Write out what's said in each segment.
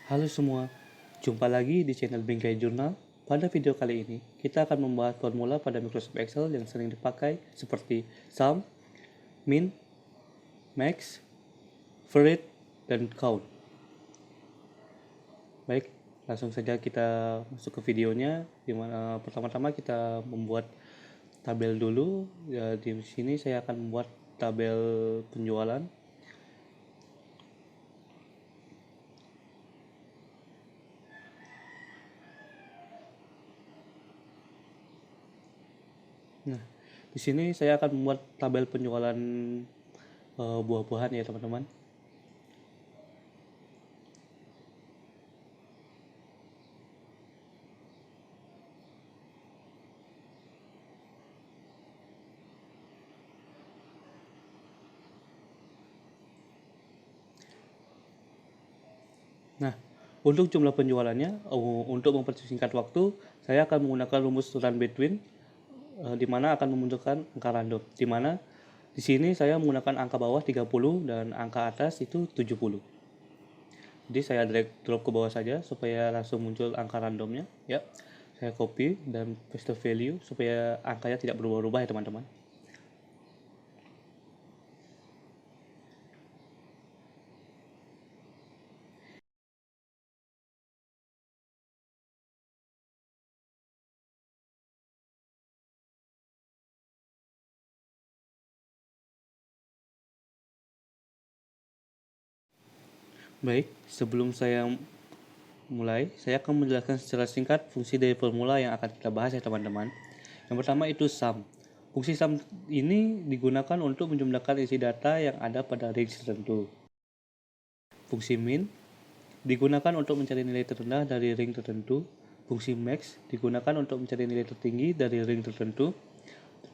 Halo semua, jumpa lagi di channel Bingkai Jurnal. Pada video kali ini, kita akan membahas formula pada Microsoft Excel yang sering dipakai seperti sum, min, max, variate, dan count. Baik, langsung saja kita masuk ke videonya. Dimana pertama-tama kita membuat tabel dulu. Ya, di sini saya akan membuat tabel penjualan. Nah, di sini saya akan membuat tabel penjualan buah-buahan ya teman-teman. Nah, untuk jumlah penjualannya, untuk mempersingkat waktu, saya akan menggunakan rumus run between, di mana akan memunculkan angka random. Di mana di sini saya menggunakan angka bawah 30 dan angka atas itu 70. Jadi saya drag drop ke bawah saja supaya langsung muncul angka randomnya. Ya, saya copy dan paste value supaya angkanya tidak berubah-ubah ya teman-teman. Baik, sebelum saya mulai, saya akan menjelaskan secara singkat fungsi dari formula yang akan kita bahas ya teman-teman. Yang pertama itu sum. Fungsi sum ini digunakan untuk menjumlahkan isi data yang ada pada range tertentu. Fungsi min digunakan untuk mencari nilai terendah dari ring tertentu. Fungsi max digunakan untuk mencari nilai tertinggi dari ring tertentu.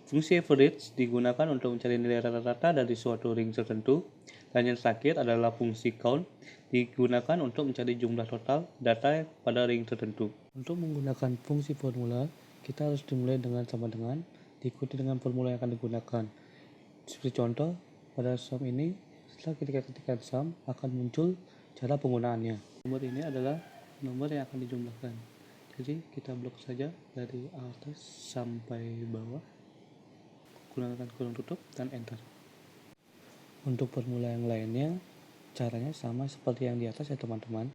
Fungsi average digunakan untuk mencari nilai rata-rata dari suatu ring tertentu. Dan yang terakhir adalah fungsi count, digunakan untuk mencari jumlah total data pada ring tertentu. Untuk menggunakan fungsi formula, kita harus dimulai dengan sama dengan, diikuti dengan formula yang akan digunakan. Seperti contoh, pada sum ini, setelah kita ketikkan sum, akan muncul cara penggunaannya. Nomor ini adalah nomor yang akan dijumlahkan. Jadi kita blok saja dari atas sampai bawah, gunakan kurung tutup dan enter. Untuk formula yang lainnya, caranya sama seperti yang di atas ya teman-teman.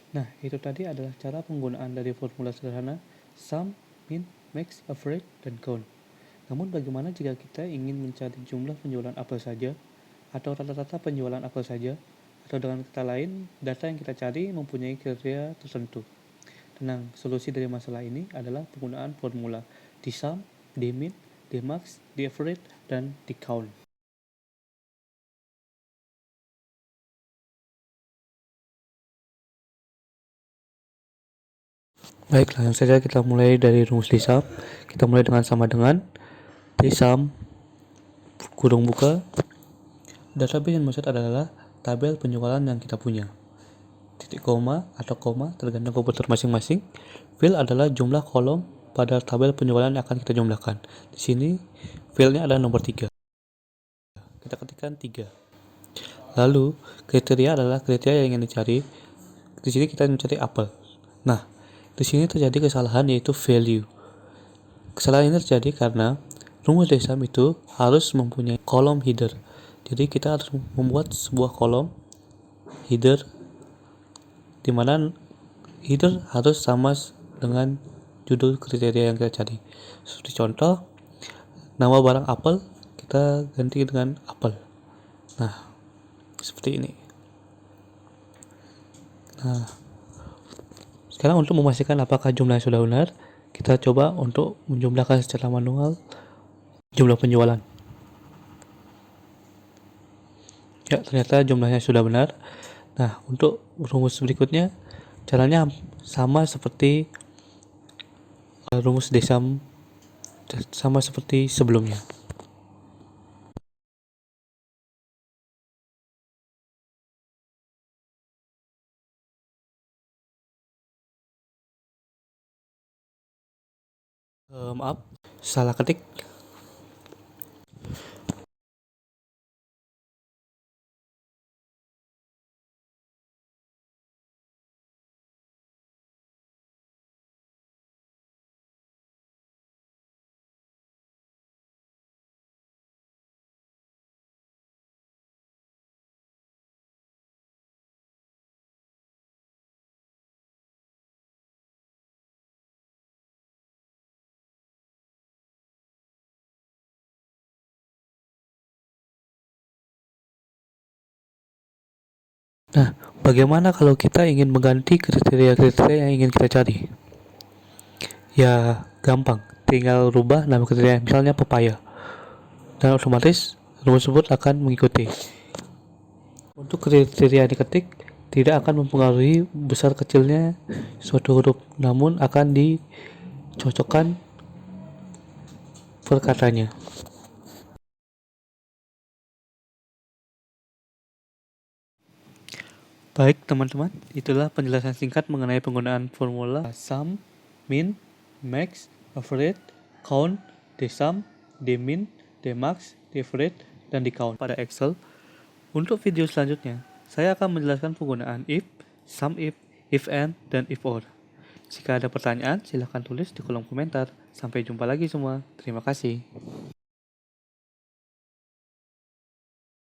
Nah, itu tadi adalah cara penggunaan dari formula sederhana sum, min, max, average, dan count. Namun bagaimana jika kita ingin mencari jumlah penjualan apel saja, atau rata-rata penjualan apel saja, atau dengan kata lain, data yang kita cari mempunyai kriteria tertentu. Tenang, solusi dari masalah ini adalah penggunaan formula di sum, di min, di max, di average, dan di count. Baik, langsung saja kita mulai dari rumus di sum. Kita mulai dengan sama dengan di sum kurung buka. Database yang dimaksud adalah tabel penjualan yang kita punya. Titik koma atau koma tergantung komputer masing-masing. Fill adalah jumlah kolom pada tabel penjualan yang akan kita jumlahkan. Di sini fillnya adalah nomor 3. Kita ketikkan 3. Lalu kriteria adalah kriteria yang ingin dicari. Di sini kita mencari apel. Nah, di sini terjadi kesalahan yaitu value. Kesalahan ini terjadi karena rumus dari sum itu harus mempunyai kolom header. Jadi kita harus membuat sebuah kolom header di mana header harus sama dengan judul kriteria yang kita cari. Seperti contoh, nama barang apel kita ganti dengan apel. Nah, seperti ini. Nah, sekarang untuk memastikan apakah jumlahnya sudah benar, kita coba untuk menjumlahkan secara manual jumlah penjualan. Ya, ternyata jumlahnya sudah benar. Nah, untuk rumus berikutnya, Caranya sama seperti rumus desam, sama seperti sebelumnya. Maaf, salah ketik. Nah, bagaimana kalau kita ingin mengganti kriteria-kriteria yang ingin kita cari? Ya, gampang. Tinggal rubah nama kriteria, misalnya pepaya. Dan otomatis rumus tersebut akan mengikuti. Untuk kriteria diketik, tidak akan mempengaruhi besar kecilnya suatu huruf, namun akan dicocokkan perkataannya. Baik teman-teman, itulah penjelasan singkat mengenai penggunaan formula sum, min, max, average, count, dsum, dmin, dmax, daverage, dan dcount pada Excel. Untuk video selanjutnya, saya akan menjelaskan penggunaan if, sum if and, dan if or. Jika ada pertanyaan, silahkan tulis di kolom komentar. Sampai jumpa lagi semua. Terima kasih.